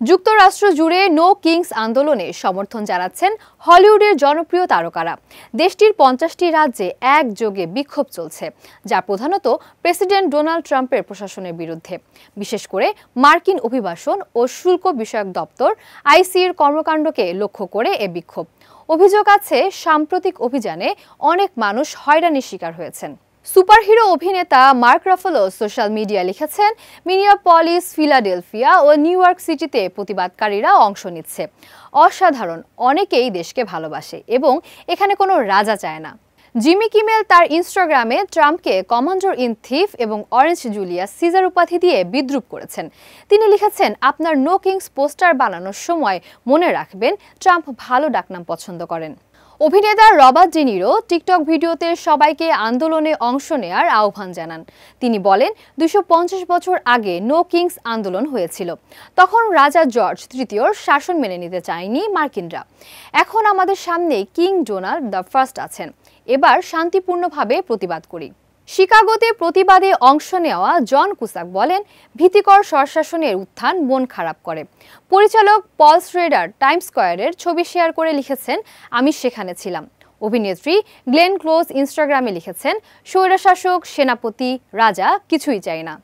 যুক্তরাষ্ট্র জুড়ে no Kings আন্দোলনে সমর্থন জানাচ্ছেন হলিউডের জনপ্রিয় তারকারা। দেশটির 50টি রাজ্যে একযোগে বিক্ষোভ চলছে, যা প্রধানত প্রেসিডেন্ট ডোনাল্ড ট্রাম্পের প্রশাসনের বিরুদ্ধে। বিশেষ করে মার্কিন অভিবাসন ও শুল্ক বিষয়ক দপ্তর আইসির কর্মকাণ্ডকে লক্ষ্য করে এ বিক্ষোভ। অভিযোগ আছে, সাম্প্রতিক অভিযানে অনেক মানুষ হয়রানির শিকার হয়েছেন। সুপারহিরো অভিনেতা মার্ক রাফেলো সোশ্যাল মিডিয়ায় লিখেছেন, মিনিয়াপলিস, ফিলাডেলফিয়া ও নিউ ইয়র্ক সিটিতে প্রতিবাদকারীরা অংশ নিচ্ছে। অসাধারণ, অনেকেই দেশকে ভালোবাসে এবং এখানে কোনো রাজা চায় না। জিমি কিমেল তার ইনস্টাগ্রামে ট্রাম্পকে কমান্ডার ইন থিফ এবং অরেঞ্জ জুলিয়াস সিজার উপাধি দিয়ে বিদ্রূপ করেছেন। তিনি লিখেছেন, আপনার নো কিংস পোস্টার বানানোর সময় মনে রাখবেন ট্রাম্প ভালো ডাকনাম পছন্দ করেন। অভিনেতা রবার্ট ডি নিরো টিকটক ভিডিওতে সবাইকে আন্দোলনে অংশ নেয়ার আহ্বান জানান। তিনি বলেন, 250 বছর আগে নো কিংস আন্দোলন হয়েছিল। তখন রাজা জর্জ তৃতীয়র শাসন মেনে নিতে চায়নি মার্কিনরা। এখন আমাদের সামনে কিং ডোনাল্ড দ্য ফার্স্ট আছেন। এবার শান্তিপূর্ণভাবে প্রতিবাদ করি। শিকাগোতে প্রতিবাদে অংশ নেওয়া জন কুসাক বলেন, ভীতিকর স্বশাসনের উত্থান মন খারাপ করে। পরিচালক পল শ্রেডার টাইমস স্কয়ারের ছবি শেয়ার করে লিখেছেন, আমি সেখানে ছিলাম। অভিনেত্রী গ্লেন ক্লোজ ইনস্টাগ্রামে লিখেছেন, স্বৈরশাসক, সেনাপতি, রাজা কিছুই চাই না।